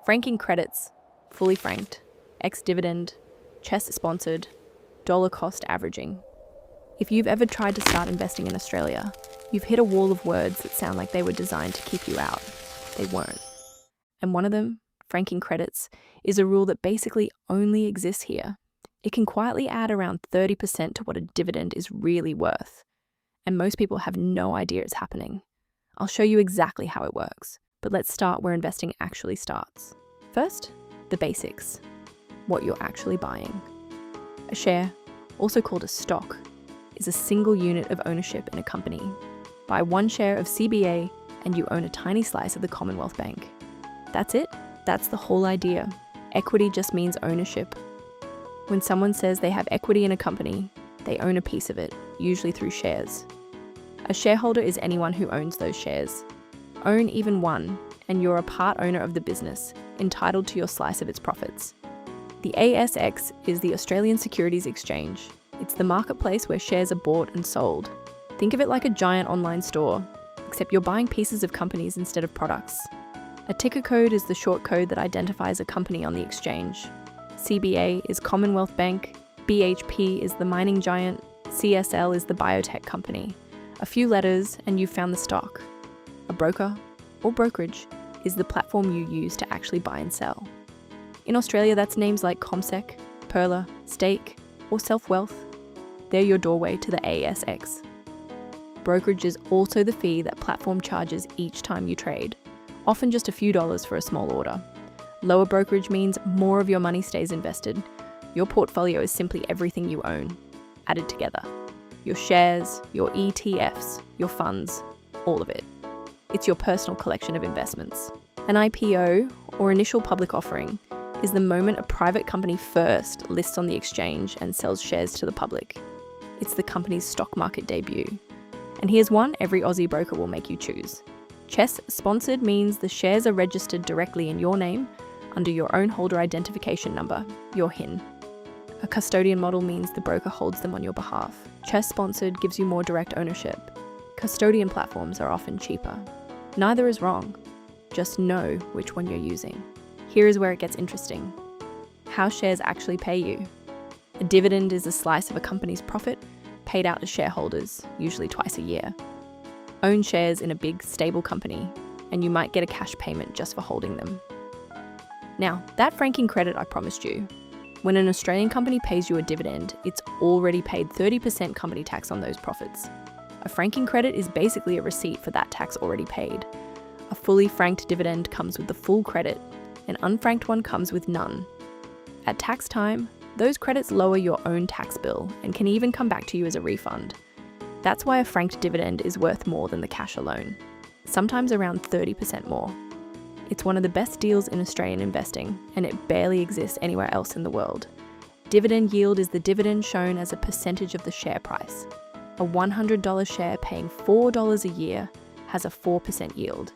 Franking credits, fully franked, ex-dividend, CHESS-sponsored, dollar cost averaging. If you've ever tried to start investing in Australia, you've hit a wall of words that sound like they were designed to keep you out. They weren't. And one of them, franking credits, is a rule that basically only exists here. It can quietly add around 30% to what a dividend is really worth. And most people have no idea it's happening. I'll show you exactly how it works. But let's start where investing actually starts. First, the basics. What you're actually buying. A share, also called a stock, is a single unit of ownership in a company. Buy one share of CBA and you own a tiny slice of the Commonwealth Bank. That's it. That's the whole idea. Equity just means ownership. When someone says they have equity in a company, they own a piece of it, usually through shares. A shareholder is anyone who owns those shares. Own even one, and you're a part owner of the business, entitled to your slice of its profits. The ASX is the Australian Securities Exchange. It's the marketplace where shares are bought and sold. Think of it like a giant online store, except you're buying pieces of companies instead of products. A ticker code is the short code that identifies a company on the exchange. CBA is Commonwealth Bank, BHP is the mining giant, CSL is the biotech company. A few letters and you've found the stock. A broker, or brokerage, is the platform you use to actually buy and sell. In Australia, that's names like CommSec, Perla, Stake, or Self-Wealth. They're your doorway to the ASX. Brokerage is also the fee that platform charges each time you trade, often just a few dollars for a small order. Lower brokerage means more of your money stays invested. Your portfolio is simply everything you own, added together. Your shares, your ETFs, your funds, all of it. It's your personal collection of investments. An IPO, or initial public offering, is the moment a private company first lists on the exchange and sells shares to the public. It's the company's stock market debut. And here's one every Aussie broker will make you choose. CHESS-sponsored means the shares are registered directly in your name under your own holder identification number, your HIN. A custodian model means the broker holds them on your behalf. CHESS-sponsored gives you more direct ownership. Custodian platforms are often cheaper. Neither is wrong. Just know which one you're using. Here is where it gets interesting. How shares actually pay you. A dividend is a slice of a company's profit paid out to shareholders, usually twice a year. Own shares in a big, stable company, and you might get a cash payment just for holding them. Now, that franking credit I promised you. When an Australian company pays you a dividend, it's already paid 30% company tax on those profits. A franking credit is basically a receipt for that tax already paid. A fully franked dividend comes with the full credit. An unfranked one comes with none. At tax time, those credits lower your own tax bill and can even come back to you as a refund. That's why a franked dividend is worth more than the cash alone, sometimes around 30% more. It's one of the best deals in Australian investing, and it barely exists anywhere else in the world. Dividend yield is the dividend shown as a percentage of the share price. A $100 share paying $4 a year has a 4% yield.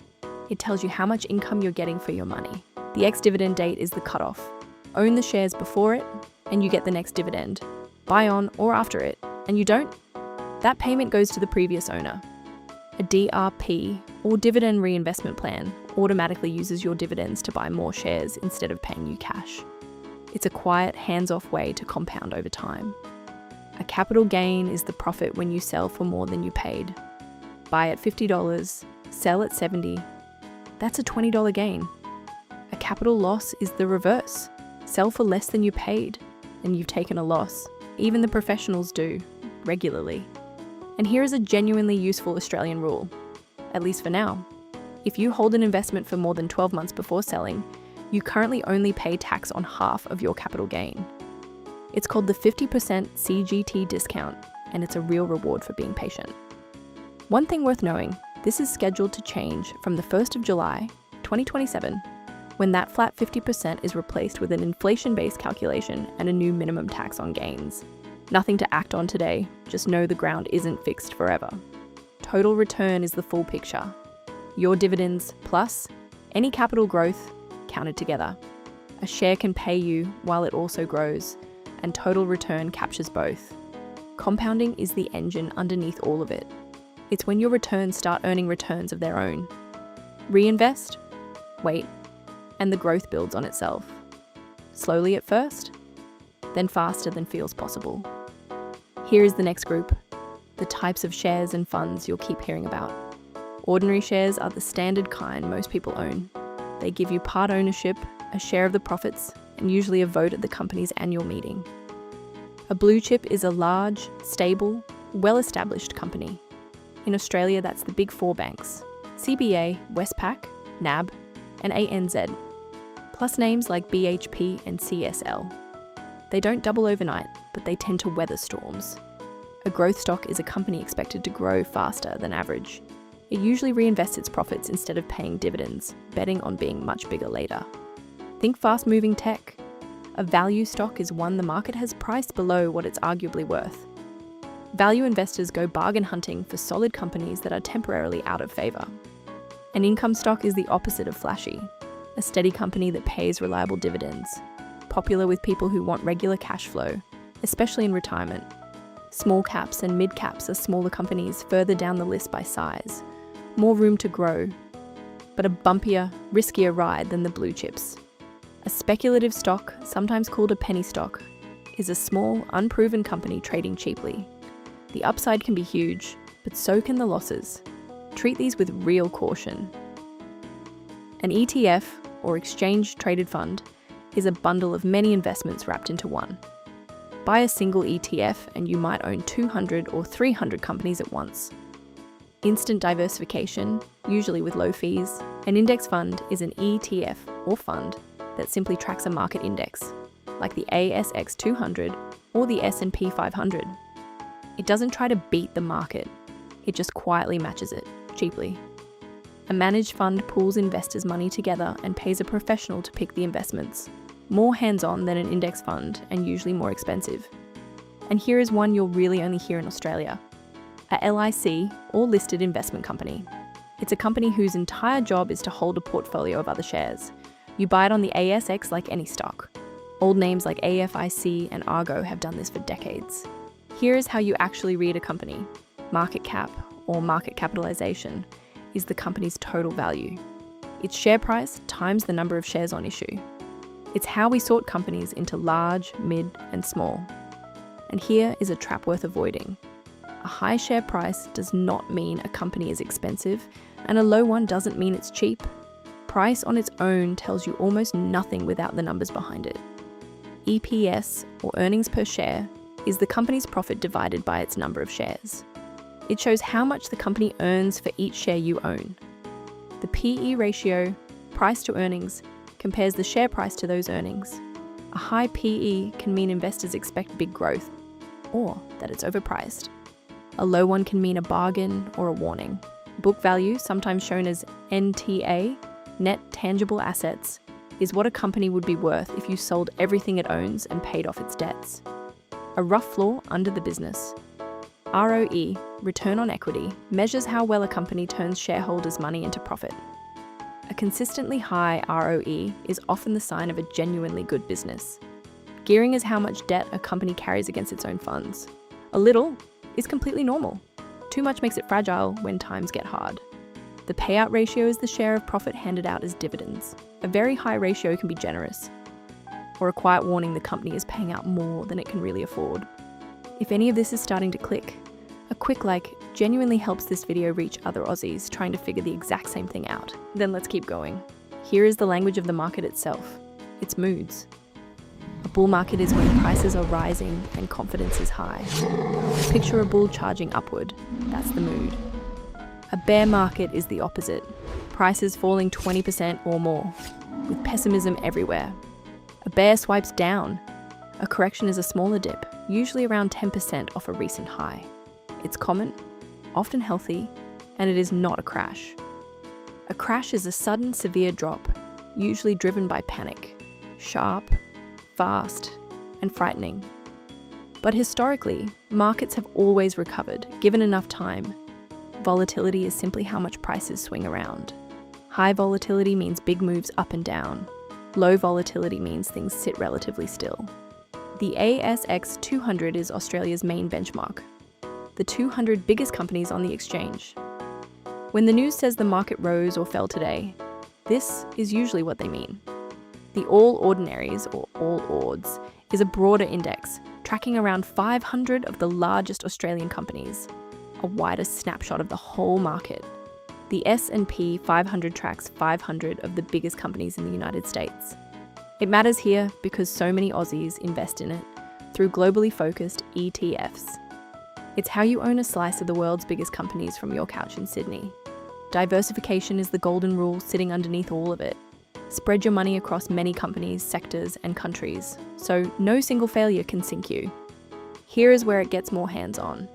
It tells you how much income you're getting for your money. The ex-dividend date is the cutoff. Own the shares before it, and you get the next dividend. Buy on or after it, and you don't. That payment goes to the previous owner. A DRP, or dividend reinvestment plan, automatically uses your dividends to buy more shares instead of paying you cash. It's a quiet, hands-off way to compound over time. A capital gain is the profit when you sell for more than you paid. Buy at $50, sell at $70. That's a $20 gain. A capital loss is the reverse. Sell for less than you paid, and you've taken a loss. Even the professionals do, regularly. And here is a genuinely useful Australian rule, at least for now. If you hold an investment for more than 12 months before selling, you currently only pay tax on half of your capital gain. It's called the 50% CGT discount, and it's a real reward for being patient. One thing worth knowing, this is scheduled to change from the 1st of July, 2027, when that flat 50% is replaced with an inflation-based calculation and a new minimum tax on gains. Nothing to act on today, just know the ground isn't fixed forever. Total return is the full picture. Your dividends plus any capital growth counted together. A share can pay you while it also grows, and total return captures both. Compounding is the engine underneath all of it. It's when your returns start earning returns of their own. Reinvest? Wait. and the growth builds on itself. Slowly at first, then faster than feels possible. Here is the next group, the types of shares and funds you'll keep hearing about. Ordinary shares are the standard kind most people own. They give you part ownership, a share of the profits, and usually a vote at the company's annual meeting. A blue chip is a large, stable, well-established company. In Australia, that's the big four banks: CBA, Westpac, NAB, and ANZ, plus names like BHP and CSL. They don't double overnight, but they tend to weather storms. A growth stock is a company expected to grow faster than average. It usually reinvests its profits instead of paying dividends, betting on being much bigger later. Think fast-moving tech. A value stock is one the market has priced below what it's arguably worth. Value investors go bargain hunting for solid companies that are temporarily out of favour. An income stock is the opposite of flashy, a steady company that pays reliable dividends, popular with people who want regular cash flow, especially in retirement. Small caps and mid caps are smaller companies further down the list by size, more room to grow, but a bumpier, riskier ride than the blue chips. A speculative stock, sometimes called a penny stock, is a small, unproven company trading cheaply. The upside can be huge, but so can the losses. Treat these with real caution. An ETF, or exchange-traded fund, is a bundle of many investments wrapped into one. Buy a single ETF and you might own 200 or 300 companies at once. Instant diversification, usually with low fees. An index fund is an ETF or fund that simply tracks a market index, like the ASX 200 or the S&P 500. It doesn't try to beat the market, it just quietly matches it, cheaply. A managed fund pools investors' money together and pays a professional to pick the investments. More hands-on than an index fund and usually more expensive. And here is one you'll really only hear in Australia. A LIC, or listed investment company. It's a company whose entire job is to hold a portfolio of other shares. You buy it on the ASX like any stock. Old names like AFIC and Argo have done this for decades. Here is how you actually read a company. Market cap, or market capitalization, is the company's total value. Its share price times the number of shares on issue. It's how we sort companies into large, mid, and small. And here is a trap worth avoiding. A high share price does not mean a company is expensive, and a low one doesn't mean it's cheap. Price on its own tells you almost nothing without the numbers behind it. EPS, or earnings per share, is the company's profit divided by its number of shares. It shows how much the company earns for each share you own. The PE ratio, price to earnings, compares the share price to those earnings. A high PE can mean investors expect big growth, or that it's overpriced. A low one can mean a bargain or a warning. Book value, sometimes shown as NTA, net tangible assets, is what a company would be worth if you sold everything it owns and paid off its debts. A rough floor under the business. ROE, return on equity, measures how well a company turns shareholders' money into profit. A consistently high ROE is often the sign of a genuinely good business. Gearing is how much debt a company carries against its own funds. A little is completely normal. Too much makes it fragile when times get hard. The payout ratio is the share of profit handed out as dividends. A very high ratio can be generous, or a quiet warning the company is paying out more than it can really afford. If any of this is starting to click, a quick like genuinely helps this video reach other Aussies trying to figure the exact same thing out. Then let's keep going. Here is the language of the market itself, its moods. A bull market is when prices are rising and confidence is high. Picture a bull charging upward, that's the mood. A bear market is the opposite, prices falling 20% or more, with pessimism everywhere. A bear swipes down. A correction is a smaller dip, usually around 10% off a recent high. It's common, often healthy, and it is not a crash. A crash is a sudden, severe drop, usually driven by panic. Sharp, fast, and frightening. But historically, markets have always recovered, given enough time. Volatility is simply how much prices swing around. High volatility means big moves up and down. Low volatility means things sit relatively still. The ASX 200 is Australia's main benchmark. The 200 biggest companies on the exchange. When the news says the market rose or fell today, this is usually what they mean. The All Ordinaries, or All Ords, is a broader index, tracking around 500 of the largest Australian companies, a wider snapshot of the whole market. The S&P 500 tracks 500 of the biggest companies in the United States. It matters here because so many Aussies invest in it through globally focused ETFs. It's how you own a slice of the world's biggest companies from your couch in Sydney. Diversification is the golden rule sitting underneath all of it. Spread your money across many companies, sectors, and countries, so no single failure can sink you. Here is where it gets more hands-on: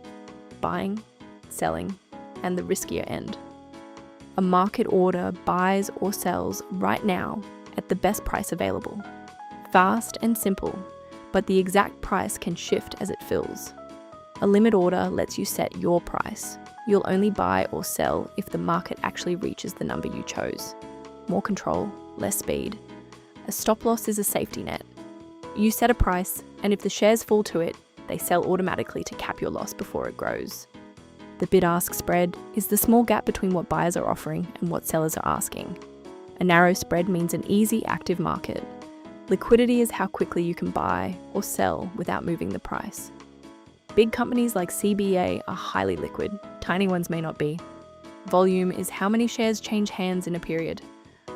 buying, selling, and the riskier end. A market order buys or sells right now at the best price available. Fast and simple, but the exact price can shift as it fills. A limit order lets you set your price. You'll only buy or sell if the market actually reaches the number you chose. More control, less speed. A stop loss is a safety net. You set a price, and if the shares fall to it, they sell automatically to cap your loss before it grows. The bid-ask spread is the small gap between what buyers are offering and what sellers are asking. A narrow spread means an easy, active market. Liquidity is how quickly you can buy or sell without moving the price. Big companies like CBA are highly liquid, tiny ones may not be. Volume is how many shares change hands in a period.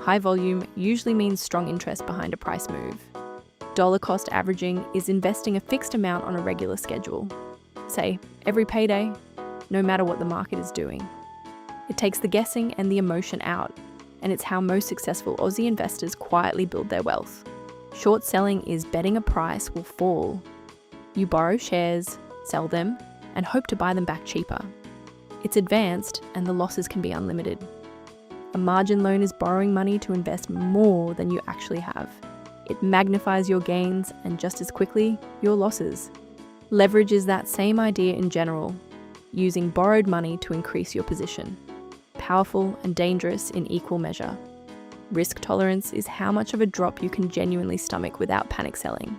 High volume usually means strong interest behind a price move. Dollar cost averaging is investing a fixed amount on a regular schedule. Say, every payday, no matter what the market is doing. It takes the guessing and the emotion out, and it's how most successful Aussie investors quietly build their wealth. Short selling is betting a price will fall. You borrow shares, sell them, and hope to buy them back cheaper. It's advanced, and the losses can be unlimited. A margin loan is borrowing money to invest more than you actually have. It magnifies your gains and just as quickly, your losses. Leverage is that same idea in general, using borrowed money to increase your position. Powerful and dangerous in equal measure. Risk tolerance is how much of a drop you can genuinely stomach without panic selling.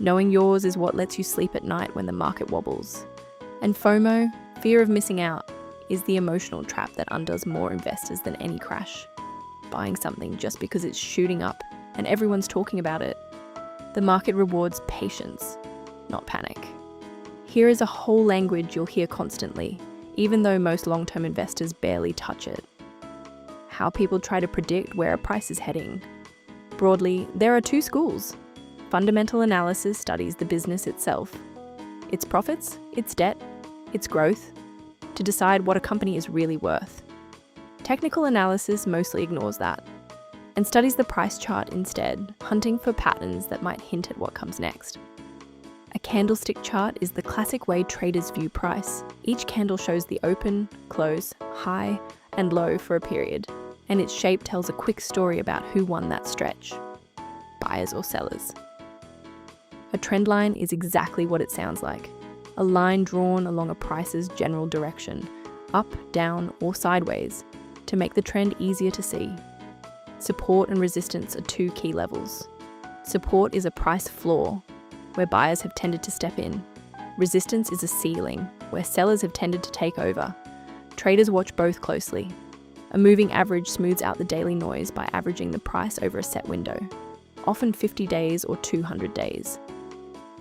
Knowing yours is what lets you sleep at night when the market wobbles. And FOMO, fear of missing out, is the emotional trap that undoes more investors than any crash. Buying something just because it's shooting up and everyone's talking about it. The market rewards patience, not panic. Here is a whole language you'll hear constantly, even though most long-term investors barely touch it. How people try to predict where a price is heading. Broadly, there are two schools. Fundamental analysis studies the business itself, its profits, its debt, its growth, to decide what a company is really worth. Technical analysis mostly ignores that and studies the price chart instead, hunting for patterns that might hint at what comes next. A candlestick chart is the classic way traders view price. Each candle shows the open, close, high, and low for a period, and its shape tells a quick story about who won that stretch, buyers or sellers. A trend line is exactly what it sounds like, a line drawn along a price's general direction, up, down, or sideways, to make the trend easier to see. Support and resistance are two key levels. Support is a price floor, where buyers have tended to step in. Resistance is a ceiling, where sellers have tended to take over. Traders watch both closely. A moving average smooths out the daily noise by averaging the price over a set window, often 50 days or 200 days.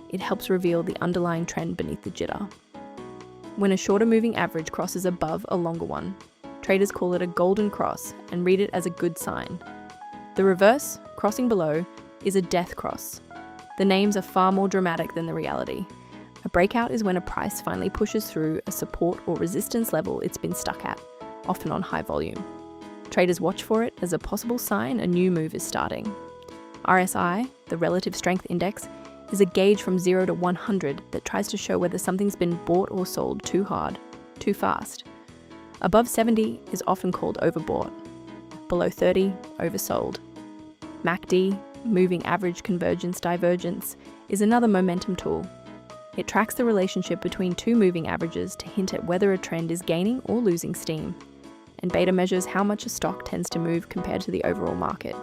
It helps reveal the underlying trend beneath the jitter. When a shorter moving average crosses above a longer one, traders call it a golden cross and read it as a good sign. The reverse, crossing below, is a death cross. The names are far more dramatic than the reality. A breakout is when a price finally pushes through a support or resistance level it's been stuck at, often on high volume. Traders watch for it as a possible sign a new move is starting. RSI, the Relative Strength Index, is a gauge from 0 to 100 that tries to show whether something's been bought or sold too hard, too fast. Above 70 is often called overbought. Below 30, oversold. MACD, Moving Average Convergence Divergence, is another momentum tool. It tracks the relationship between two moving averages to hint at whether a trend is gaining or losing steam. And beta measures how much a stock tends to move compared to the overall market.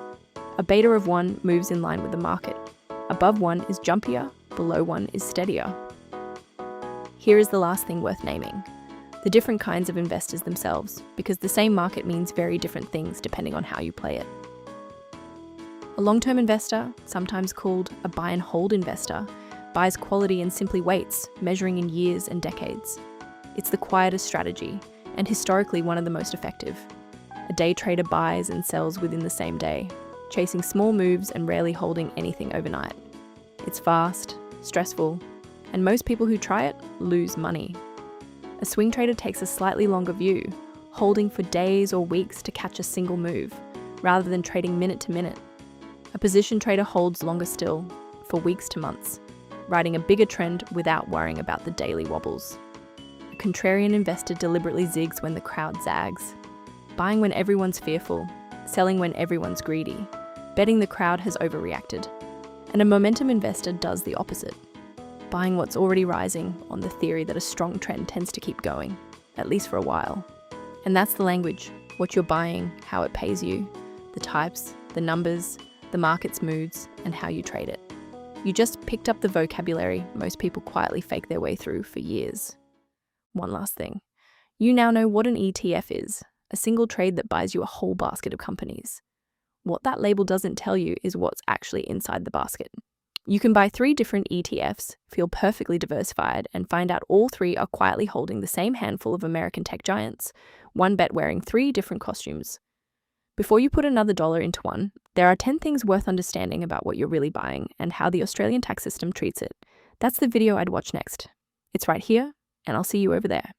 A beta of 1 moves in line with the market. Above 1 is jumpier, below 1 is steadier. Here is the last thing worth naming: the different kinds of investors themselves, because the same market means very different things depending on how you play it. A long-term investor, sometimes called a buy and hold investor, buys quality and simply waits, measuring in years and decades. It's the quietest strategy, and historically one of the most effective. A day trader buys and sells within the same day, chasing small moves and rarely holding anything overnight. It's fast, stressful, and most people who try it lose money. A swing trader takes a slightly longer view, holding for days or weeks to catch a single move, rather than trading minute to minute. A position trader holds longer still, for weeks to months, riding a bigger trend without worrying about the daily wobbles. A contrarian investor deliberately zigs when the crowd zags, buying when everyone's fearful, selling when everyone's greedy, betting the crowd has overreacted. And a momentum investor does the opposite, buying what's already rising on the theory that a strong trend tends to keep going, at least for a while. And that's the language, what you're buying, how it pays you, the types, the numbers, the market's moods, and how you trade it. You just picked up the vocabulary most people quietly fake their way through for years. One last thing. You now know what an ETF is, a single trade that buys you a whole basket of companies. What that label doesn't tell you is what's actually inside the basket. You can buy 3 different ETFs, feel perfectly diversified, and find out all 3 are quietly holding the same handful of American tech giants, one bet wearing 3 different costumes. Before you put another dollar into one, there are 10 things worth understanding about what you're really buying and how the Australian tax system treats it. That's the video I'd watch next. It's right here, and I'll see you over there.